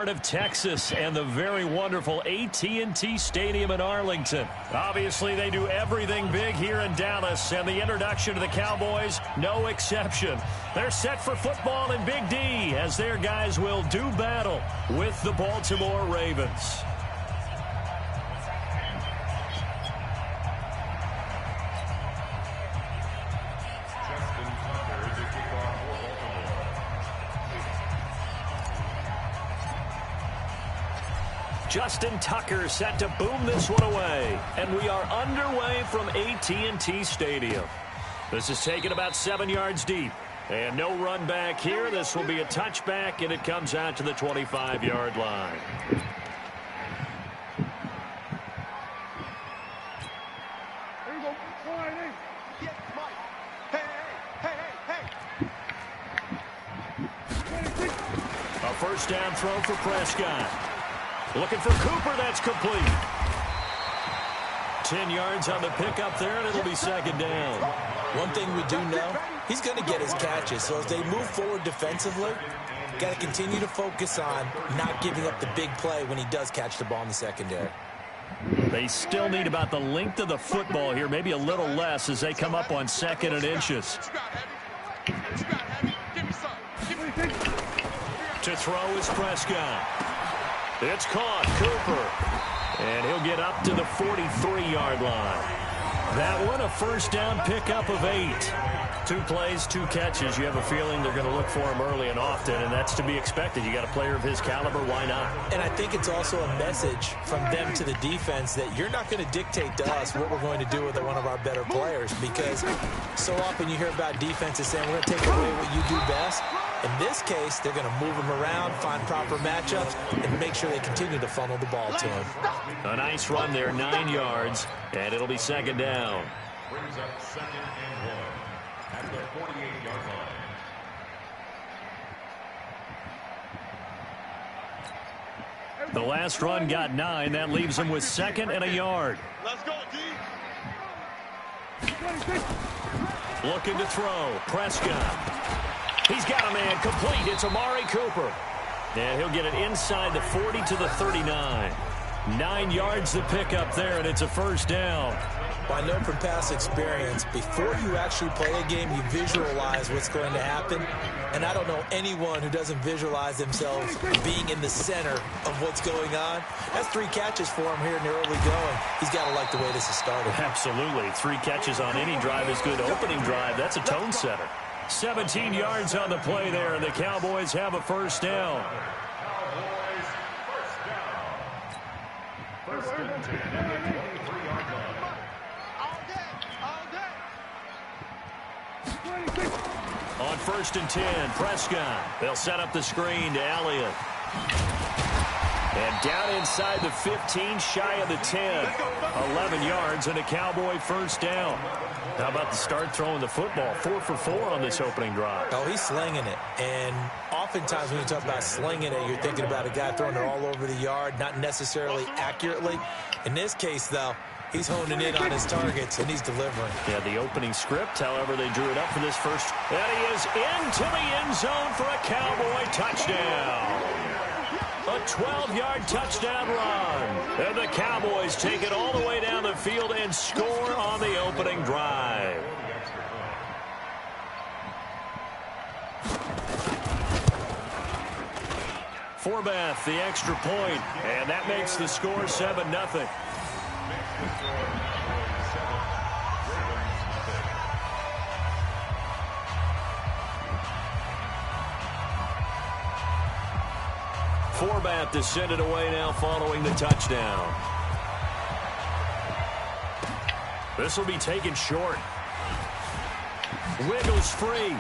Of Texas and the very wonderful AT&T Stadium in Arlington. Obviously, they do everything big here in Dallas, and the introduction to the Cowboys, no exception. They're set for football in Big D as their guys will do battle with the Baltimore Ravens. Justin Tucker set to boom this one away. And we are underway from AT&T Stadium. This is taken about 7 yards deep. And no run back here. This will be a touchback, and it comes out to the 25-yard line. Here we go. A first down throw for Prescott. Looking for Cooper, that's complete. 10 yards on the pickup there, and it'll be second down. One thing we do know, he's going to get his catches. So as they move forward defensively, got to continue to focus on not giving up the big play when he does catch the ball in the secondary. They still need about the length of the football here, maybe a little less as they come up on second and inches. To throw is Prescott. It's caught, Cooper, and he'll get up to the 43-yard line. That one, a first down pickup of 8. 2 plays, 2 catches. You have a feeling they're going to look for him early and often, and that's to be expected. You got a player of his caliber, why not? And I think it's also a message from them to the defense that you're not going to dictate to us what we're going to do with one of our better players, because so often you hear about defenses saying we're going to take away what you do best. In this case, they're going to move him around, find proper matchups, and make sure they continue to funnel the ball to him. A nice run there, 9 yards, and it'll be second down. Brings up second and 1 at the 48-yard line. The last run got 9. That leaves him with second and a yard. Let's go, D. Looking to throw. Prescott. He's got a man complete. It's Amari Cooper. And he'll get it inside the 40 to the 39. 9 yards to pick up there, and it's a first down. Well, I know from past experience, before you actually play a game, you visualize what's going to happen. And I don't know anyone who doesn't visualize themselves being in the center of what's going on. That's 3 catches for him here in the early going. He's got to like the way this has started. Absolutely. 3 catches on any drive is good. Opening drive, that's a tone setter. 17 yards on the play there, and the Cowboys have a first down. Cowboys first down. First and 10 at the 23-yard line. On first and 10, Prescott. They'll set up the screen to Elliott. And down inside the 15, shy of the 10. 11 yards and a Cowboy first down. How about the start throwing the football? 4 for 4 on this opening drive. Oh, he's slinging it. And oftentimes when you talk about slinging it, you're thinking about a guy throwing it all over the yard, not necessarily accurately. In this case, though, he's honing in on his targets, and he's delivering. Yeah, the opening script, however, they drew it up for this first. And he is into the end zone for a Cowboy touchdown. A 12-yard touchdown run. And the Cowboys take it all the way down the field and score on the opening drive. Forbath, the extra point, and that makes the score 7-0. Forbath to send it away now following the touchdown. This will be taken short. Wiggles free.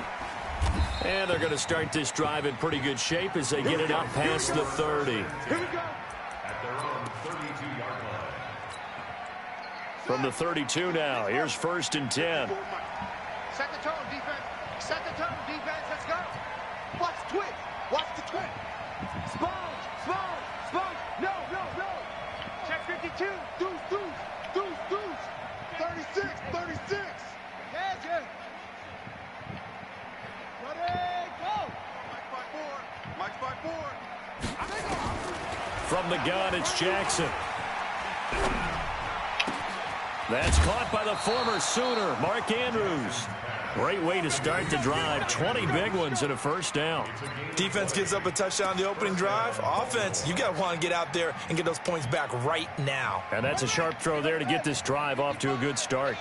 And they're going to start this drive in pretty good shape as they get it up past the 30. At their own 32-yard line. From the 32 now, here's first and 10. Set the tone, defense. Set the tone, defense. Let's go. Watch the twitch. Watch the twitch. Sponge, sponge, sponge. No, no, no. Check 52. Deuce, deuce, deuce, deuce. 36, 36. Yes, yes. Ready, go. Mike 5-4. Mike 5-4. From the gun, it's Jackson. That's caught by the former Sooner, Mark Andrews. Great way to start the drive. 20 big ones and a first down. Defense gives up a touchdown the opening drive. Offense, you got to want to get out there and get those points back right now. And that's a sharp throw there to get this drive off to a good start.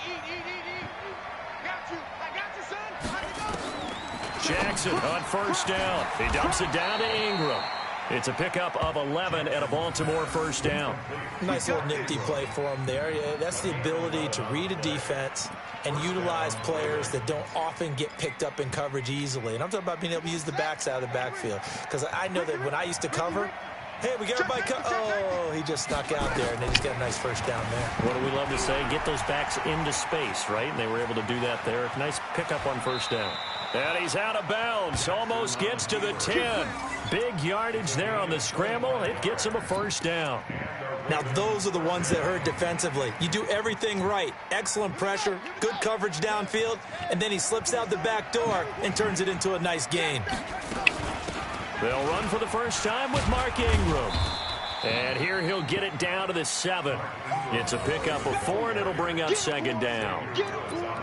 Jackson on first down. He dumps it down to Ingram. It's a pickup of 11 and a Baltimore first down. Nice little nifty play for him there. Yeah, that's the ability to read a defense and utilize players that don't often get picked up in coverage easily. And I'm talking about being able to use the backs out of the backfield. Because I know that when I used to cover, hey, we got everybody oh, he just snuck out there, and they just got a nice first down there. What do we love to say? Get those backs into space, right? And they were able to do that there. Nice pickup on first down. And he's out of bounds. Almost gets to the 10. Big yardage there on the scramble. It gets him a first down. Now, those are the ones that hurt defensively. You do everything right. Excellent pressure, good coverage downfield, and then he slips out the back door and turns it into a nice gain. They'll run for the first time with Mark Ingram. And here he'll get it down to the 7. It's a pickup of 4, and it'll bring up second down.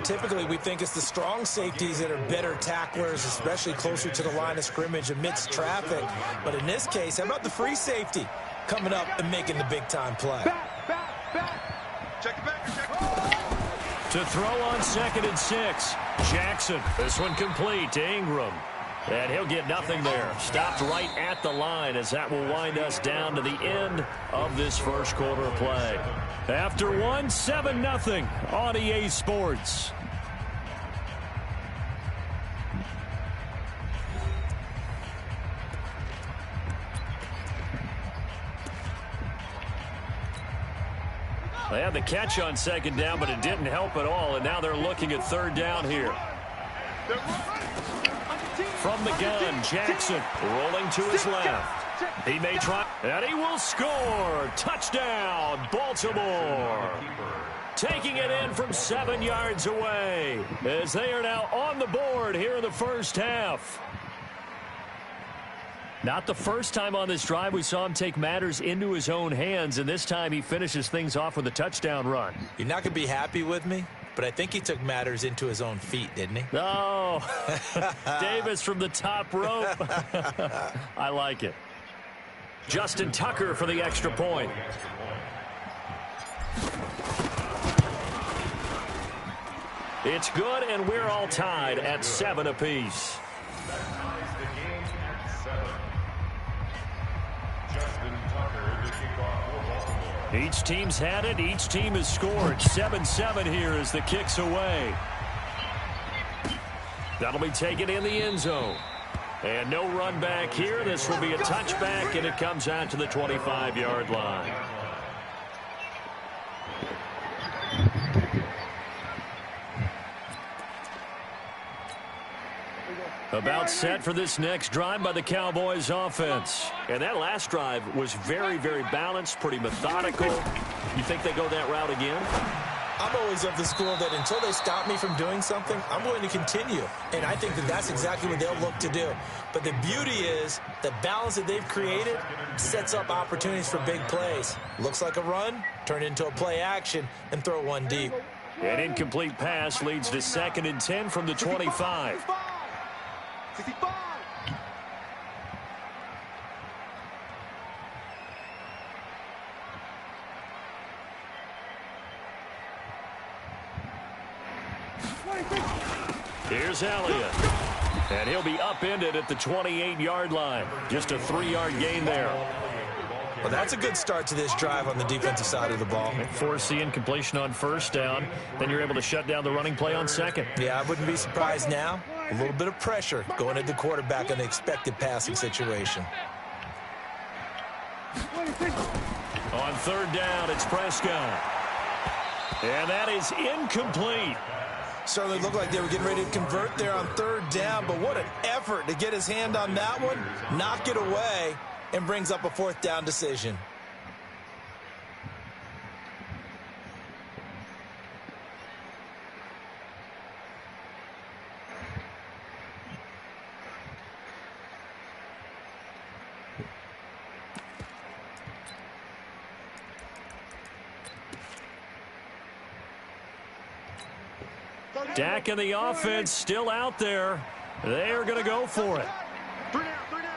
Typically, we think it's the strong safeties that are better tacklers, especially closer to the line of scrimmage amidst traffic. But in this case, how about the free safety coming up and making the big-time play? Check it back. To throw on 2nd and 6. Jackson. This one complete to Ingram. And he'll get nothing there. Stopped right at the line as that will wind us down to the end of this first quarter of play. After 1, 7-0 on EA Sports. They had the catch on second down, but it didn't help at all, and now they're looking at third down here. From the gun, Jackson rolling to his left. He may try, and he will score. Touchdown, Baltimore. Taking it in from 7 yards away as they are now on the board here in the first half. Not the first time on this drive we saw him take matters into his own hands, and this time he finishes things off with a touchdown run. You're not going to be happy with me, but I think he took matters into his own feet, didn't he? Oh, Davis from the top rope. I like it. Justin Tucker for the extra point. It's good, and we're all tied at 7 apiece. Each team's had it. Each team has scored. 7-7 here as the kick's away. That'll be taken in the end zone. And no run back here. This will be a touchback, and it comes out to the 25-yard line. About set for this next drive by the Cowboys offense. And that last drive was very, very balanced, pretty methodical. You think they go that route again? I'm always of the school that until they stop me from doing something, I'm going to continue. And I think that that's exactly what they'll look to do. But the beauty is the balance that they've created sets up opportunities for big plays. Looks like a run, turn into a play action, and throw one deep. An incomplete pass leads to 2nd and 10 from the 25. 65. Here's Elliott. And he'll be upended at the 28-yard line. Just a 3-yard gain there. Well, that's a good start to this drive on the defensive side of the ball. Force the incompletion on first down. Then you're able to shut down the running play on second. Yeah, I wouldn't be surprised now. A little bit of pressure going at the quarterback in the expected passing situation. On third down, it's Prescott. And that is incomplete. Certainly looked like they were getting ready to convert there on third down, but what an effort to get his hand on that one, knock it away, and brings up a 4th down decision. Dak and the offense still out there. They are going to go for it. 3 down, 3 down.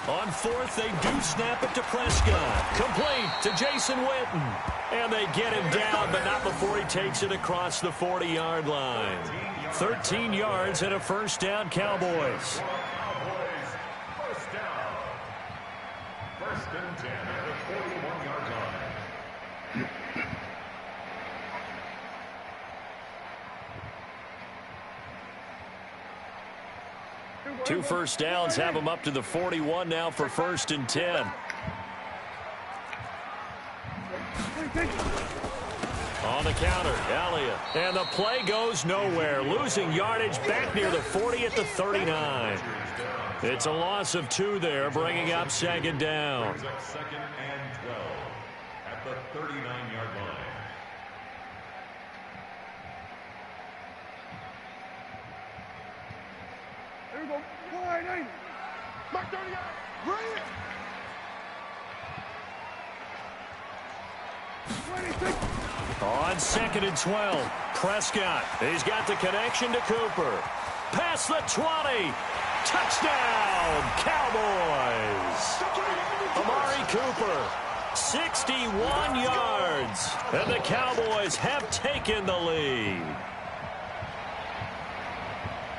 On fourth, they do snap it to Prescott. Complete to Jason Witten. And they get him down, but not before he takes it across the 40-yard line. 13 yards and a first down, Cowboys. First down. First and 10 at the 41-yard line. 2 first downs have them up to the 41 now for first and 10. On the counter, Elliott. And the play goes nowhere. Losing yardage back near the 40 at the 39. It's a loss of 2 there, bringing up second down. Second and 12 at the 39-yard line. There we go. Wide, ain't it? Mark 30 yards. Right here. 26. On second and 12, Prescott. He's got the connection to Cooper. Past the 20. Touchdown, Cowboys. Amari Cooper, 61 yards. And the Cowboys have taken the lead.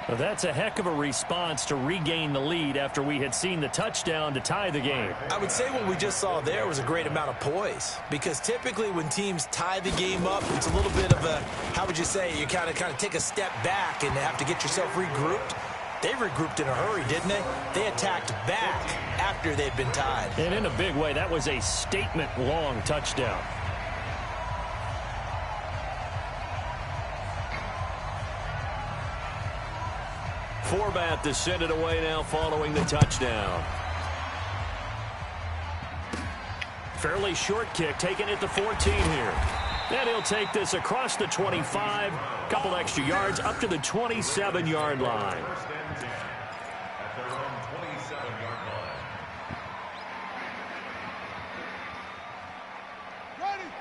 Well, that's a heck of a response to regain the lead after we had seen the touchdown to tie the game. I would say what we just saw there was a great amount of poise, because typically when teams tie the game up, it's a little bit of a, how would you say, you kind of take a step back and have to get yourself regrouped. They regrouped in a hurry, didn't they? They attacked back after they'd been tied. And in a big way, that was a statement-long touchdown. Forbat to send it away now following the touchdown. Fairly short kick, taking it to 14 here. And he'll take this across the 25, couple extra yards up to the 27-yard line. First and 10 at their own 27-yard line.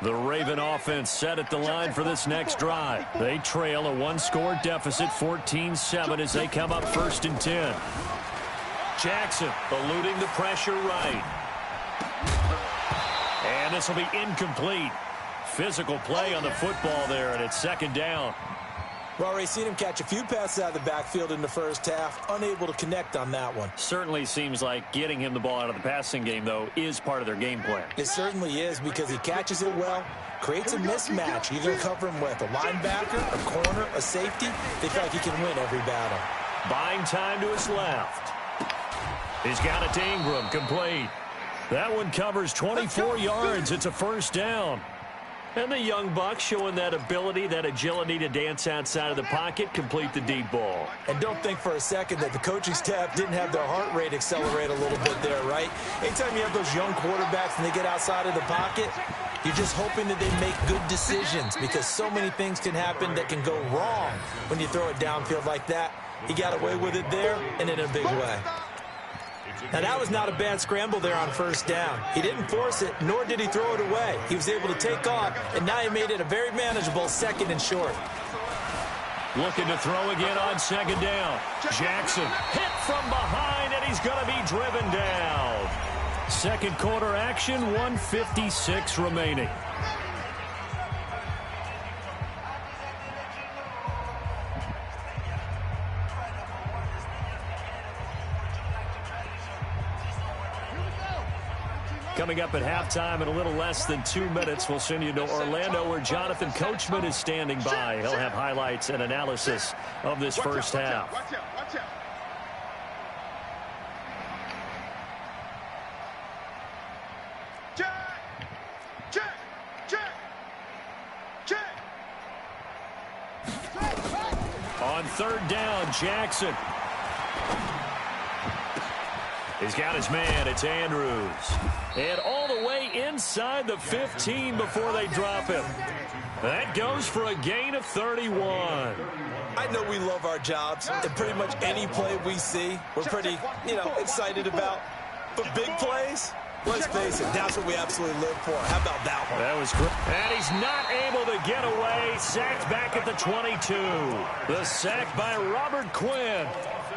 The Raven offense set at the line for this next drive. They trail a one-score deficit, 14-7, as they come up first and 10. Jackson eluding the pressure right. And this will be incomplete. Physical play on the football there, and it's second down. We've already seen him catch a few passes out of the backfield in the first half, unable to connect on that one. Certainly seems like getting him the ball out of the passing game, though, is part of their game plan. It certainly is, because he catches it well, creates a mismatch. You're going to cover him with a linebacker, a corner, a safety. They feel like he can win every battle. Buying time to his left. He's got it to Ingram, complete. That one covers 24 yards. It's a first down. And the young buck showing that ability, that agility to dance outside of the pocket, complete the deep ball. And don't think for a second that the coaching staff didn't have their heart rate accelerate a little bit there, right? Anytime you have those young quarterbacks and they get outside of the pocket, you're just hoping that they make good decisions, because so many things can happen that can go wrong when you throw it downfield like that. He got away with it there and in a big way. Now, that was not a bad scramble there on first down. He didn't force it, nor did he throw it away. He was able to take off, and now he made it a very manageable second and short. Looking to throw again on second down. Jackson hit from behind, and he's going to be driven down. Second quarter action, 1:56 remaining. Coming up at halftime in a little less than 2 minutes, we'll send you to Orlando, where Jonathan Coachman is standing by. He'll have highlights and analysis of this first half. Watch out, watch out. Check! Check! Check! Check! On third down, Jackson. He's got his man. It's Andrews. And all the way inside the 15 before they drop him. That goes for a gain of 31. I know we love our jobs, and pretty much any play we see, we're pretty, excited about. But big plays, let's face it, that's what we absolutely live for. How about that one? That was great. And he's not able to get away. Sacked back at the 22. The sack by Robert Quinn.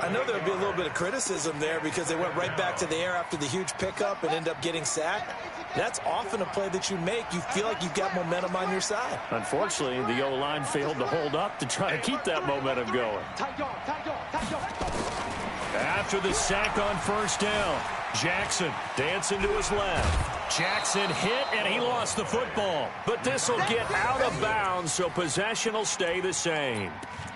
I know there'll be a little bit of criticism there because they went right back to the air after the huge pickup and end up getting sacked. That's often a play that you make. You feel like you've got momentum on your side. Unfortunately, the O-line failed to hold up to try to keep that momentum going. After the sack on first down, Jackson dancing to his left. Jackson hit, and he lost the football. But this will get out of bounds, so possession will stay the same.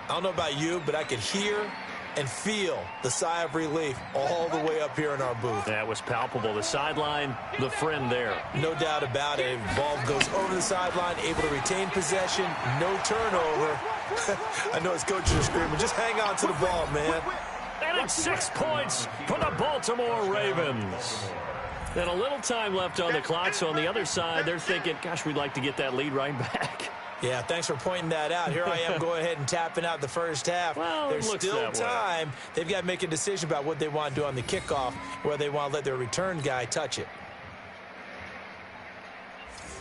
I don't know about you, but I could hear and feel the sigh of relief all the way up here in our booth. That was palpable. The sideline, the friend there. No doubt about it. Ball goes over the sideline, able to retain possession, no turnover. I know his coaches are screaming, just hang on to the ball, man. And it's 6 points for the Baltimore Ravens. And a little time left on the clock, so on the other side, they're thinking, gosh, we'd like to get that lead right back. Yeah, thanks for pointing that out. Here I am going ahead and tapping out the first half. Well, there's still time. They've got to make a decision about what they want to do on the kickoff, where they want to let their return guy touch it.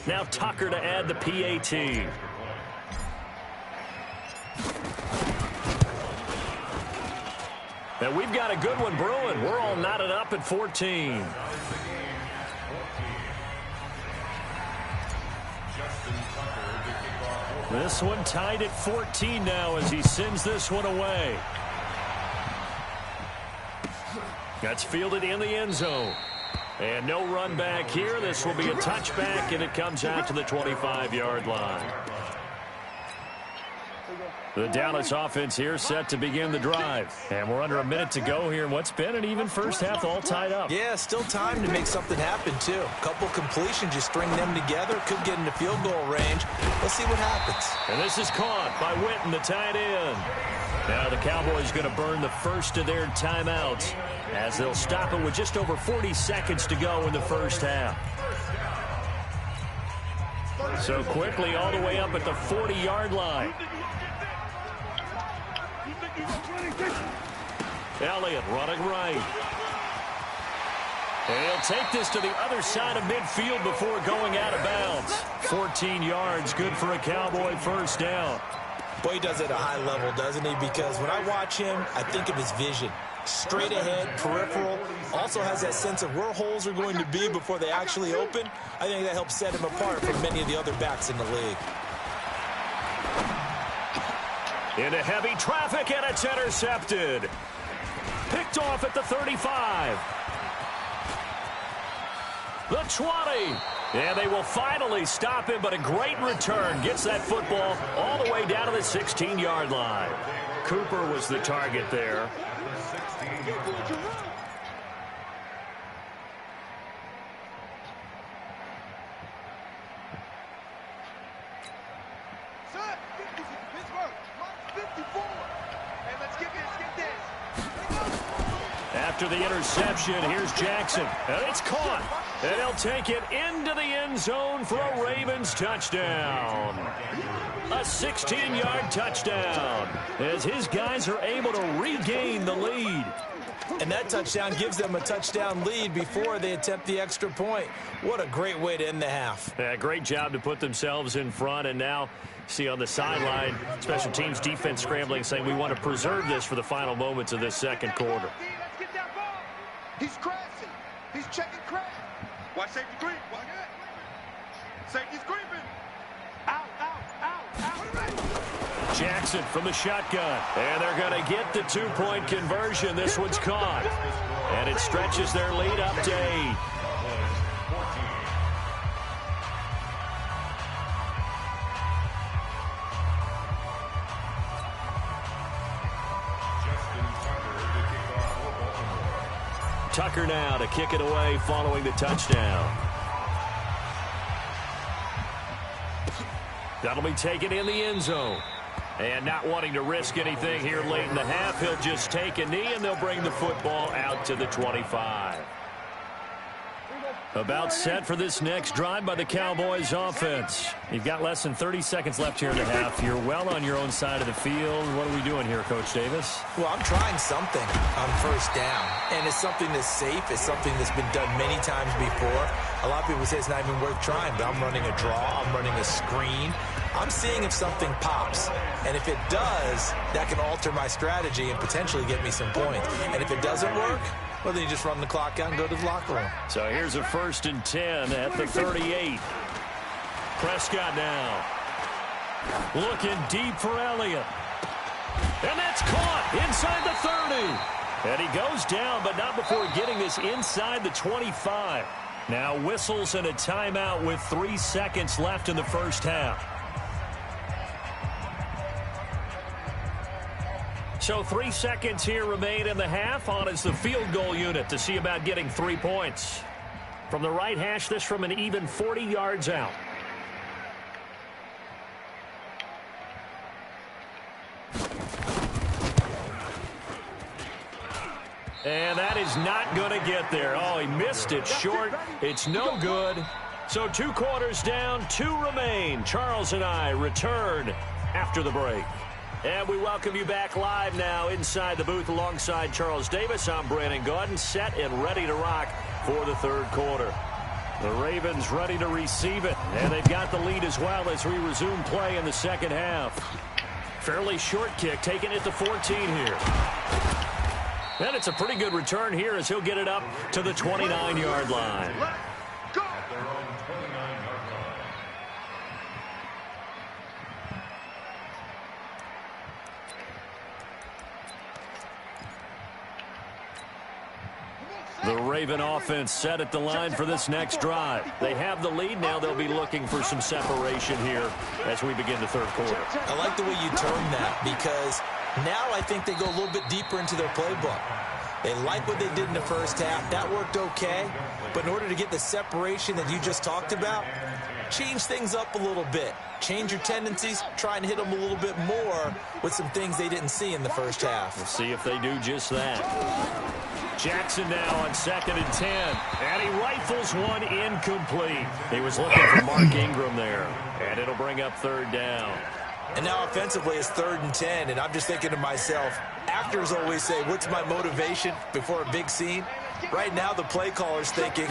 Now Tucker to add the PAT. And we've got a good one brewing. We're all knotted up at 14. This one tied at 14 now as he sends this one away. That's fielded in the end zone. And no run back here. This will be a touchback, and it comes out to the 25-yard line. The Dallas offense here set to begin the drive. And we're under a minute to go here in what's been an even first half, all tied up. Yeah, still time to make something happen, too. A couple completions, just string them together. Could get into field goal range. Let's see what happens. And this is caught by Witten, the tight end. Now the Cowboys going to burn the first of their timeouts as they'll stop it with just over 40 seconds to go in the first half. So quickly all the way up at the 40-yard line. Elliott running right. And he'll take this to the other side of midfield before going out of bounds. 14 yards, good for a Cowboy first down. Boy, he does it at a high level, doesn't he? Because when I watch him, I think of his vision. Straight ahead, peripheral. Also has that sense of where holes are going to be before they actually open. I think that helps set him apart from many of the other backs in the league. Into heavy traffic, and it's intercepted. Picked off at the 35. The 20. And they will finally stop him, but a great return. Gets that football all the way down to the 16-yard line. Cooper was the target there. After the interception, here's Jackson. And it's caught. And he'll take it into the end zone for a Ravens touchdown. A 16-yard touchdown as his guys are able to regain the lead. And that touchdown gives them a touchdown lead before they attempt the extra point. What a great way to end the half. Yeah, great job to put themselves in front. And now, see on the sideline, special teams defense scrambling, saying we want to preserve this for the final moments of this second quarter. He's crashing. He's checking crash. Watch safety creep. Watch it. Safety's creeping. Out, out, out, out. Jackson from the shotgun. And they're going to get the two-point conversion. This one's caught. And it stretches their lead up to 8. Tucker now to kick it away following the touchdown. That'll be taken in the end zone. And not wanting to risk anything here late in the half, he'll just take a knee and they'll bring the football out to the 25. About set for this next drive by the Cowboys offense. You've got less than 30 seconds left here in the half. You're well on your own side of the field. What are we doing here, Coach Davis? Well, I'm trying something on first down, and it's something that's safe. It's something that's been done many times before. A lot of people say it's not even worth trying, but I'm running a draw. I'm running a screen. I'm seeing if something pops, and if it does, that can alter my strategy and potentially get me some points. And if it doesn't work, well, then you just run the clock out and go to the locker room. So here's a 1st and 10 at the 38. Prescott now. Looking deep for Elliott. And that's caught inside the 30. And he goes down, but not before getting this inside the 25. Now whistles and a timeout with 3 seconds left in the first half. So 3 seconds here remain in the half. On is the field goal unit to see about getting 3 points. From the right hash, this from an even 40 yards out. And that is not going to get there. Oh, he missed it short. It's no good. So 2 quarters down, 2 remain. Charles and I return after the break. And we welcome you back live now inside the booth alongside Charles Davis. I'm Brandon Gaudin, set and ready to rock for the 3rd quarter. The Ravens ready to receive it, and they've got the lead as well as we resume play in the second half. Fairly short kick, taking it to 14 here. And it's a pretty good return here as he'll get it up to the 29-yard line. The Raven offense set at the line for this next drive. They have the lead. Now they'll be looking for some separation here as we begin the 3rd quarter. I like the way you term that because now I think they go a little bit deeper into their playbook. They like what they did in the first half. That worked okay. But in order to get the separation that you just talked about, change things up a little bit. Change your tendencies. Try and hit them a little bit more with some things they didn't see in the first half. We'll see if they do just that. Jackson now on 2nd and 10. And he rifles one incomplete. He was looking for Mark Ingram there. And it'll bring up 3rd down. And now offensively it's 3rd and 10. And I'm just thinking to myself, actors always say, what's my motivation before a big scene? Right now the play caller's thinking,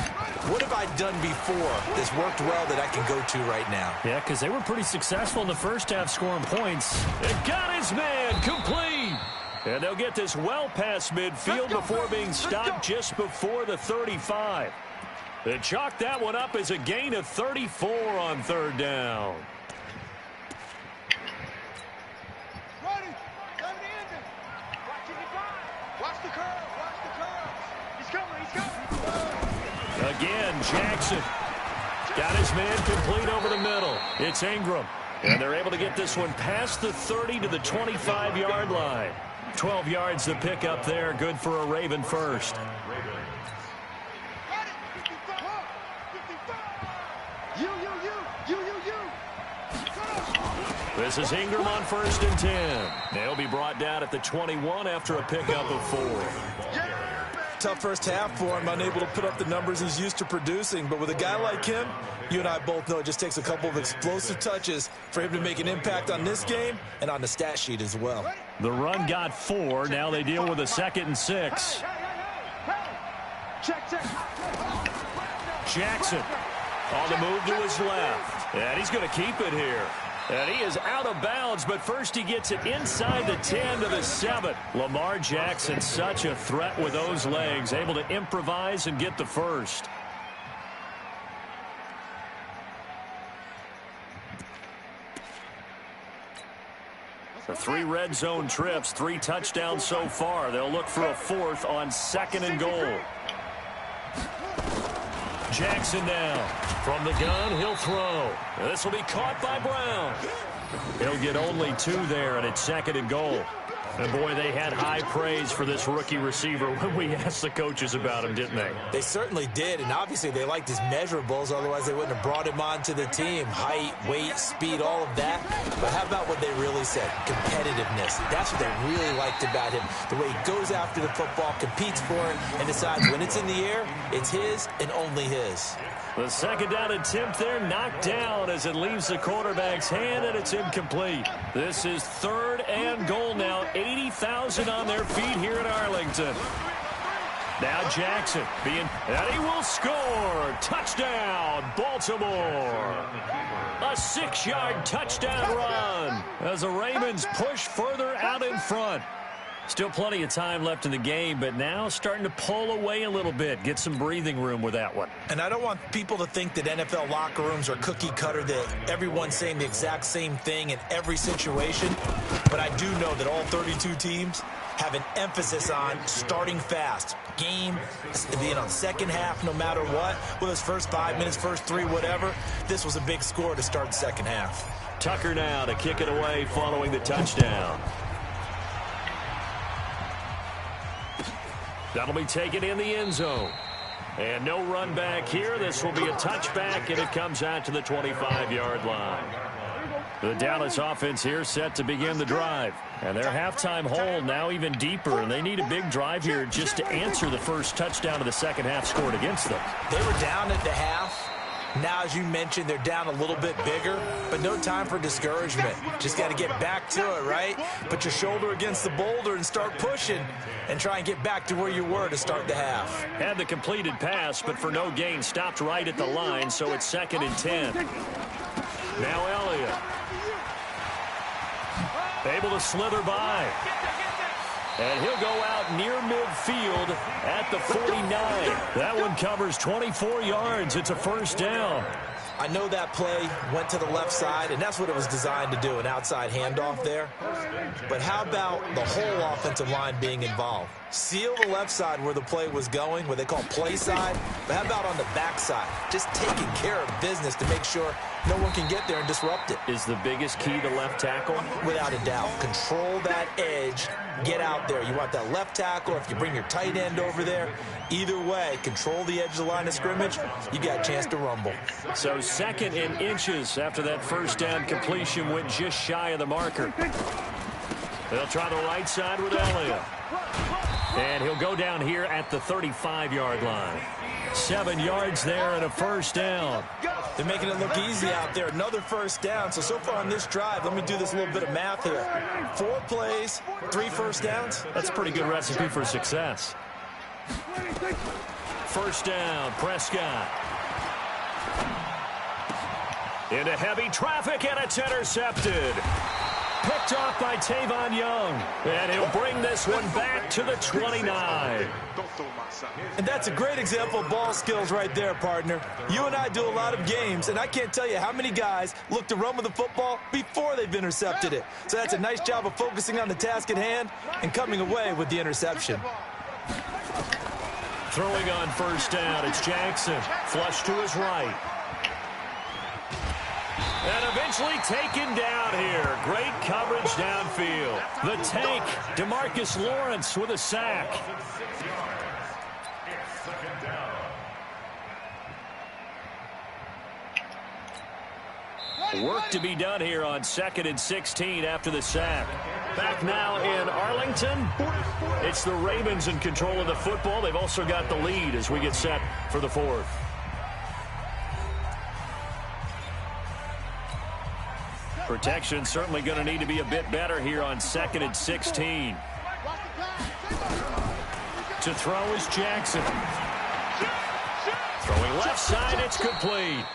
what have I done before that's worked well that I can go to right now? Yeah, because they were pretty successful in the first half scoring points. It got his man complete. And they'll get this well past midfield before being stopped just before the 35. They chalk that one up as a gain of 34 on 3rd down. Watch the curl. Watch the curl. He's coming. He's coming. Again, Jackson got his man complete over the middle. It's Ingram. And they're able to get this one past the 30 to the 25-yard line. 12 yards to pick up there. Good for a Raven first. This is Ingram on 1st and 10. They'll be brought down at the 21 after a pickup of 4. Tough first half for him, unable to put up the numbers he's used to producing. But with a guy like him, you and I both know it just takes a couple of explosive touches for him to make an impact on this game and on the stat sheet as well. The run got 4. Now they deal with a 2nd and 6. Jackson on the move to his left. And he's going to keep it here. And he is out of bounds, but first he gets it inside the 10 to the 7. Lamar Jackson, such a threat with those legs, able to improvise and get the first. The 3 red zone trips, 3 touchdowns so far. They'll look for a 4th on 2nd and goal. Jackson now. From the gun, he'll throw. This will be caught by Brown. He'll get only 2 there, and it's 2nd and goal. And, boy, they had high praise for this rookie receiver when we asked the coaches about him, didn't they? They certainly did, and obviously they liked his measurables. Otherwise, they wouldn't have brought him onto the team. Height, weight, speed, all of that. But how about what they really said? Competitiveness. That's what they really liked about him. The way he goes after the football, competes for it, and decides when it's in the air, it's his and only his. The second down attempt there knocked down as it leaves the quarterback's hand, and it's incomplete. This is 3rd and goal now. 80,000 on their feet here in Arlington. Now Jackson and he will score. Touchdown, Baltimore. A 6-yard touchdown run as the Ravens push further out in front. Still plenty of time left in the game, but now starting to pull away a little bit. Get some breathing room with that one. And I don't want people to think that NFL locker rooms are cookie cutter, that everyone's saying the exact same thing in every situation. But I do know that all 32 teams have an emphasis on starting fast. Game, being on second half no matter what. Whether it's first 5 minutes, first 3, whatever. This was a big score to start the second half. Tucker now to kick it away following the touchdown. That'll be taken in the end zone. And no run back here. This will be a touchback, and it comes out to the 25-yard line. The Dallas offense here set to begin the drive. And their halftime hole now even deeper, and they need a big drive here just to answer the first touchdown of the second half scored against them. They were down at the half. Now, as you mentioned, they're down a little bit bigger, but no time for discouragement. Just got to get back to it, right? Put your shoulder against the boulder and start pushing and try and get back to where you were to start the half. Had the completed pass, but for no gain, stopped right at the line, so it's 2nd and 10. Now Elliott. Able to slither by. And he'll go out near midfield at the 49. That one covers 24 yards. It's a first down. I know that play went to the left side, and that's what it was designed to do, an outside handoff there. But how about the whole offensive line being involved? Seal the left side where the play was going, what they call play side. But how about on the back side? Just taking care of business to make sure no one can get there and disrupt it. Is the biggest key to left tackle? Without a doubt. Control that edge. Get out there. You want that left tackle, or if you bring your tight end over there, either way, control the edge of the line of scrimmage, you got a chance to rumble. So 2nd and inches after that first down completion went just shy of the marker. They'll try the right side with Elliott. And he'll go down here at the 35-yard line. 7 yards there and a first down. They're making it look easy out there. Another first down. So far on this drive, let me do this little bit of math here. 4 plays, 3 first downs. That's a pretty good recipe for success. First down, Prescott. Into heavy traffic, and it's intercepted. Picked off by Tavon Young. And he'll bring this one back to the 29. And that's a great example of ball skills right there, partner. You and I do a lot of games, and I can't tell you how many guys look to run with the football before they've intercepted it. So that's a nice job of focusing on the task at hand and coming away with the interception. Throwing on first down, it's Jackson. Flush to his right. And eventually taken down here. Great coverage downfield. The tank, DeMarcus Lawrence with a sack. Work to be done here on 2nd and 16 after the sack. Back now in Arlington. It's the Ravens in control of the football. They've also got the lead as we get set for the 4th. Protection certainly going to need to be a bit better here on 2nd and 16. To throw is Jackson. Throwing left side, it's complete.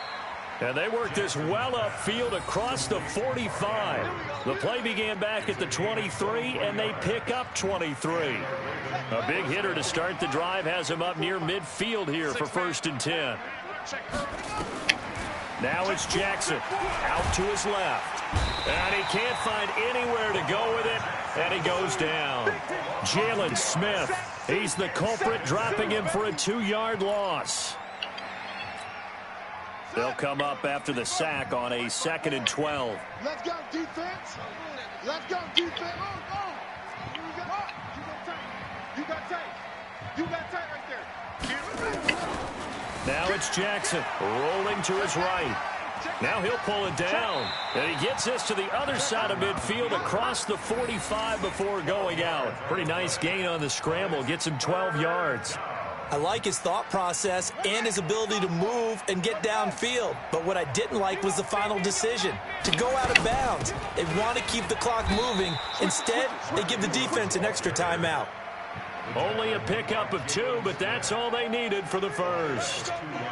And they work this well upfield across the 45. The play began back at the 23, and they pick up 23. A big hitter to start the drive has him up near midfield here for 1st and 10. Now it's Jackson out to his left. And he can't find anywhere to go with it, and he goes down. Jalen Smith, he's the culprit, dropping him for a 2-yard loss. They'll come up after the sack on a 2nd and 12. Let's go, defense. Let's go, defense. You got tight. You got tight right there. Now it's Jackson rolling to his right. Now he'll pull it down. And he gets this to the other side of midfield across the 45 before going out. Pretty nice gain on the scramble. Gets him 12 yards. I like his thought process and his ability to move and get downfield. But what I didn't like was the final decision, to go out of bounds. They want to keep the clock moving. Instead, they give the defense an extra timeout. Only a pickup of 2, but that's all they needed for the first.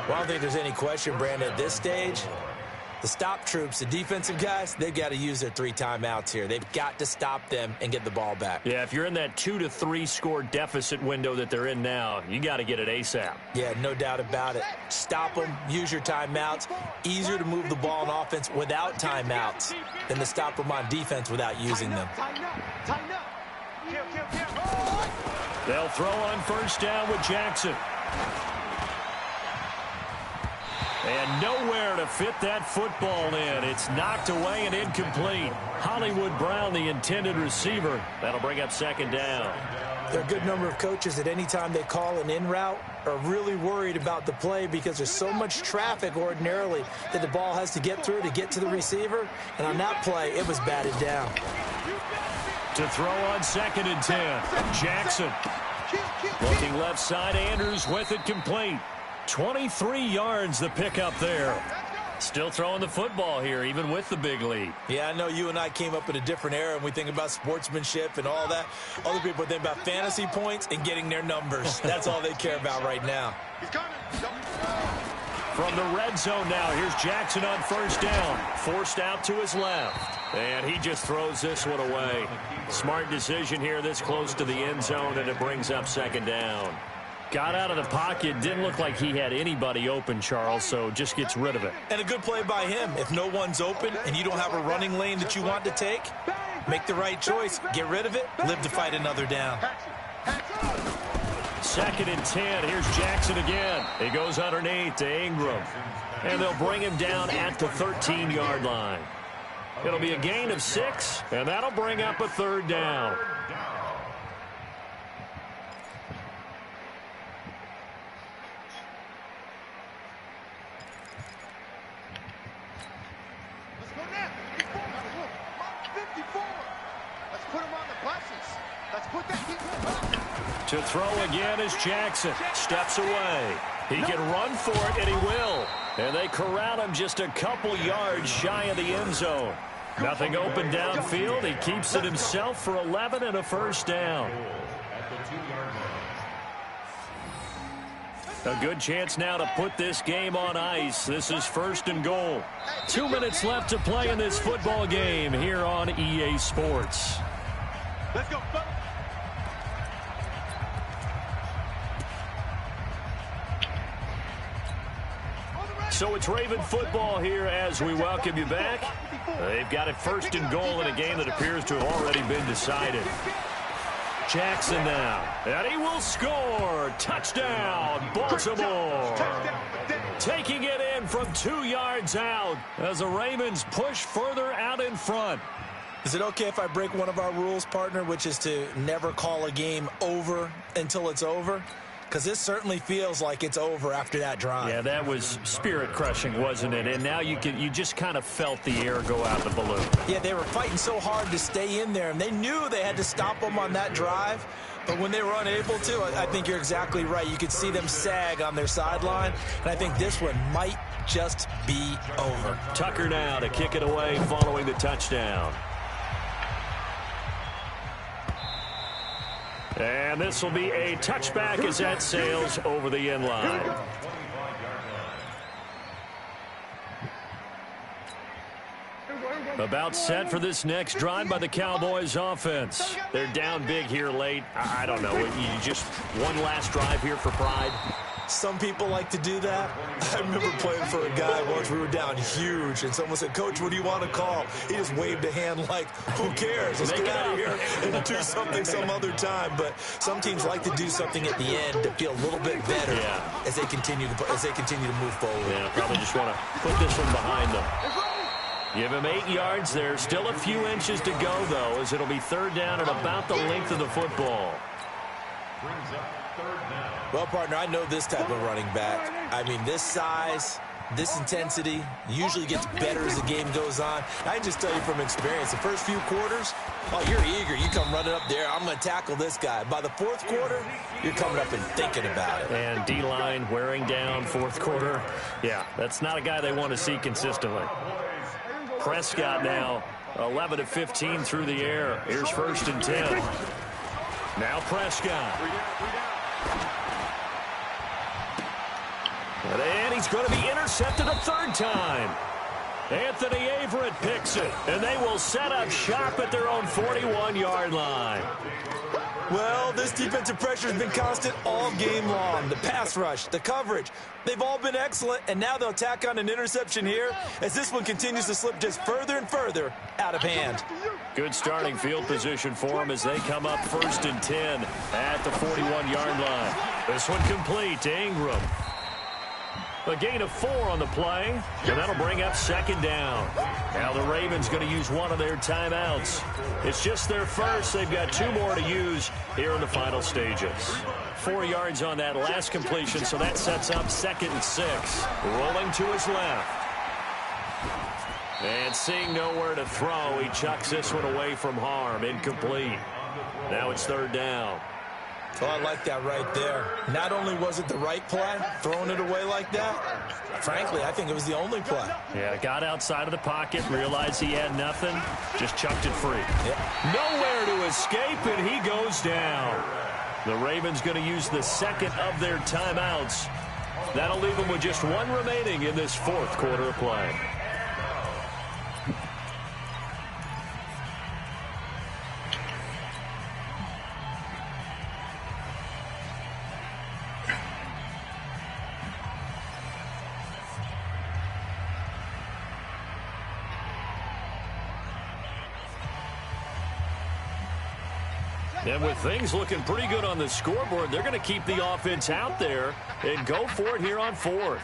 Well, I don't think there's any question, Brandon, at this stage. The stop troops, the defensive guys, they've got to use their 3 timeouts here. They've got to stop them and get the ball back. Yeah, if you're in that 2 to 3 score deficit window that they're in now, you got to get it ASAP. Yeah, no doubt about it. Stop them, use your timeouts. Easier to move the ball on offense without timeouts than to stop them on defense without using them. Tighten up. Tighten up. Kill. They'll throw on first down with Jackson. And nowhere to fit that football in. It's knocked away and incomplete. Hollywood Brown, the intended receiver. That'll bring up second down. There are a good number of coaches at any time they call an in route are really worried about the play because there's so much traffic ordinarily that the ball has to get through to get to the receiver. And on that play, it was batted down. To throw on second and 10. Jackson. Looking left side, Andrews with it complete. 23 yards the pickup there. Still throwing the football here, even with the big lead. Yeah, I know you and I came up in a different era, and we think about sportsmanship and all that. Other people think about fantasy points and getting their numbers. That's all they care about right now. From the red zone now, here's Jackson on first down. Forced out to his left. And he just throws this one away. Smart decision here this close to the end zone, and it brings up second down. Got out of the pocket. Didn't look like he had anybody open, Charles, so just gets rid of it. And a good play by him. If no one's open and you don't have a running lane that you want to take, make the right choice. Get rid of it. Live to fight another down. Second and 10. Here's Jackson again. He goes underneath to Ingram. And they'll bring him down at the 13-yard line. It'll be a gain of 6, and that'll bring up a third down. Let's go now. 54. Let's put him on the buses. Let's put that people. To throw again is Jackson. Steps away. He can run for it, and he will. And they corral him just a couple yards shy of the end zone. Nothing open downfield. He keeps it himself for 11 and a first down. A good chance now to put this game on ice. This is first and goal. 2 minutes left to play in this football game here on EA Sports. Let's go. So it's Raven football here as we welcome you back. They've got it first and goal in a game that appears to have already been decided. Jackson now, and he will score. Touchdown, Baltimore. Taking it in from 2 yards out as the Ravens push further out in front. Is it okay if I break one of our rules, partner, which is to never call a game over until it's over? Because this certainly feels like it's over after that drive. Yeah, that was spirit-crushing, wasn't it? And now you just kind of felt the air go out the balloon. Yeah, they were fighting so hard to stay in there, and they knew they had to stop them on that drive. But when they were unable to, I think you're exactly right. You could see them sag on their sideline, and I think this one might just be over. Tucker now to kick it away following the touchdown. And this will be a touchback as that sails over the end line. About set for this next drive by the Cowboys offense. They're down big here late. I don't know. You just one last drive here for pride. Some people like to do that. I remember playing for a guy once. We were down huge, and someone said, "Coach, what do you want to call?" He just waved a hand like, "Who cares? Let's get out of here and do something some other time." But some teams like to do something at the end to feel a little bit better as they continue to move forward. Yeah, probably just want to put this one behind them. Give him 8 yards there. Still a few inches to go, though, as it'll be third down and about the length of the football. brings up third down. Well, partner, I know this type of running back. I mean, this size, this intensity usually gets better as the game goes on. I can just tell you from experience, the first few quarters, oh, you're eager. You come running up there, I'm going to tackle this guy. By the fourth quarter, you're coming up and thinking about it. And D-line wearing down fourth quarter. Yeah, that's not a guy they want to see consistently. Prescott now 11 of 15 through the air. Here's 1st and 10. Now Prescott. And he's going to be intercepted a third time. Anthony Averett picks it, and they will set up shop at their own 41-yard line. Well, this defensive pressure has been constant all game long. The pass rush, the coverage, they've all been excellent, and now they'll tack on an interception here as this one continues to slip just further and further out of hand. Good starting field position for them as they come up 1st and 10 at the 41-yard line. This one complete to Ingram. A gain of 4 on the play, and that'll bring up 2nd down. Now the Ravens going to use one of their timeouts. It's just their first. They've got 2 more to use here in the final stages. 4 yards on that last completion, so that sets up 2nd and 6. Rolling to his left. And seeing nowhere to throw, he chucks this one away from harm. Incomplete. Now it's 3rd down. Oh, I like that right there. Not only was it the right play, throwing it away like that, frankly, I think it was the only play. Yeah, got outside of the pocket, realized he had nothing, just chucked it free. Yep. Nowhere to escape, and he goes down. The Ravens going to use the 2nd of their timeouts. That'll leave them with just 1 remaining in this 4th quarter of play. And with things looking pretty good on the scoreboard, they're going to keep the offense out there and go for it here on 4th.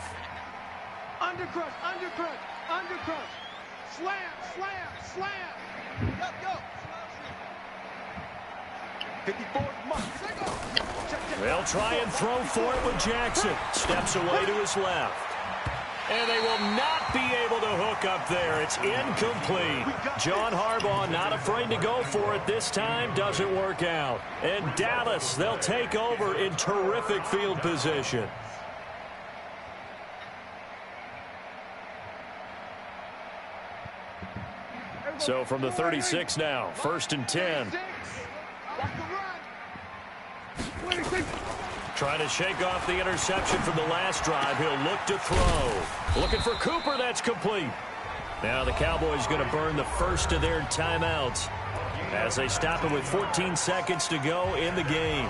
Undercrush, undercrush, undercrush. Slam, slam, slam. Go, go. 54 months. They'll try and throw for it with Jackson. Steps away to his left. And they will not be able to hook up there. It's incomplete. John Harbaugh not afraid to go for it this time. Doesn't work out. And Dallas, they'll take over in terrific field position. So from the 36 now, 1st and 10. Trying to shake off the interception from the last drive. He'll look to throw. Looking for Cooper. That's complete. Now the Cowboys going to burn the first of their timeouts as they stop it with 14 seconds to go in the game.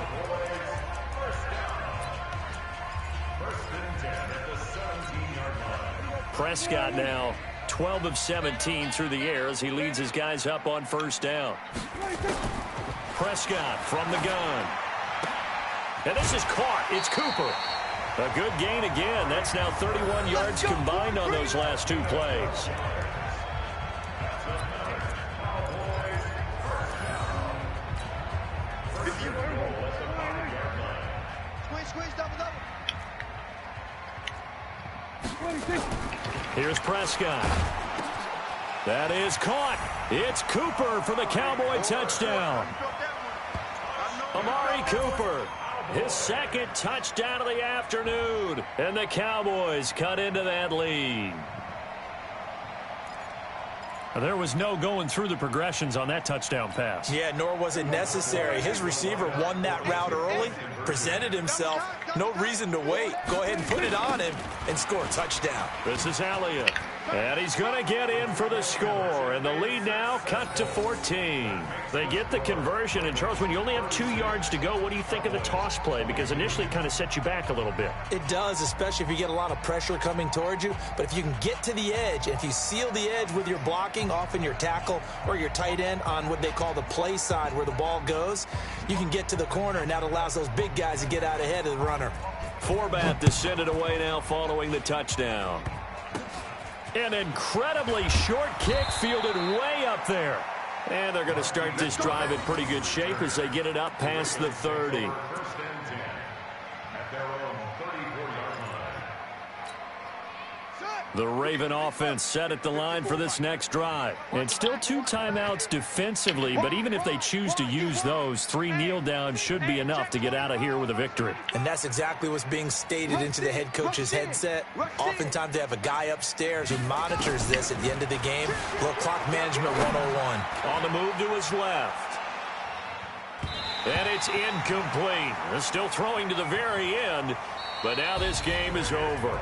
Prescott now 12 of 17 through the air as he leads his guys up on 1st down. Prescott from the gun. And this is caught. It's Cooper. A good gain again. That's now 31 yards combined on those last 2 plays. Squeeze, double, double. Here's Prescott. That is caught. It's Cooper for the Cowboy touchdown. Amari Cooper. His 2nd touchdown of the afternoon. And the Cowboys cut into that lead. There was no going through the progressions on that touchdown pass. Yeah, nor was it necessary. His receiver won that route early, presented himself. No reason to wait. Go ahead and put it on him and score a touchdown. This is Elliott. And he's going to get in for the score. And the lead now cut to 14. They get the conversion. And, Charles, when you only have 2 yards to go, what do you think of the toss play? Because initially it kind of set you back a little bit. It does, especially if you get a lot of pressure coming towards you. But if you can get to the edge, if you seal the edge with your blocking, often your tackle or your tight end on what they call the play side where the ball goes, you can get to the corner, and that allows those big guys to get out ahead of the runner. Forbat to send it away now following the touchdown. An incredibly short kick fielded way up there. And they're going to start this drive in pretty good shape as they get it up past the 30. The Raven offense set at the line for this next drive. And still 2 timeouts defensively, but even if they choose to use those, 3 kneel downs should be enough to get out of here with a victory. And that's exactly what's being stated into the head coach's headset. Oftentimes they have a guy upstairs who monitors this at the end of the game. Little clock management 101. On the move to his left. And it's incomplete. They're still throwing to the very end, but now this game is over.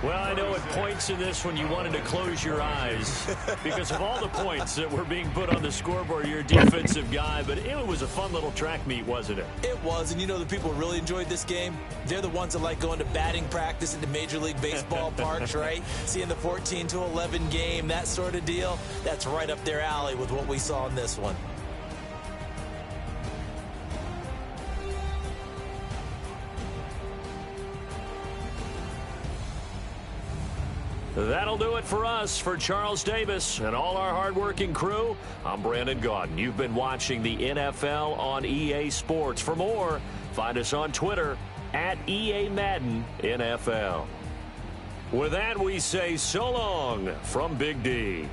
Well, I know at points in this when you wanted to close your eyes because of all the points that were being put on the scoreboard. You're a defensive guy, but it was a fun little track meet, wasn't it? It was, and you know the people who really enjoyed this game? They're the ones that like going to batting practice at the Major League Baseball parks, right? Seeing the 14-11 game, that sort of deal. That's right up their alley with what we saw in this one. That'll do it for us. For Charles Davis and all our hardworking crew, I'm Brandon Gaudin. You've been watching the NFL on EA Sports. For more, find us on Twitter at EA Madden NFL. With that, we say so long from Big D.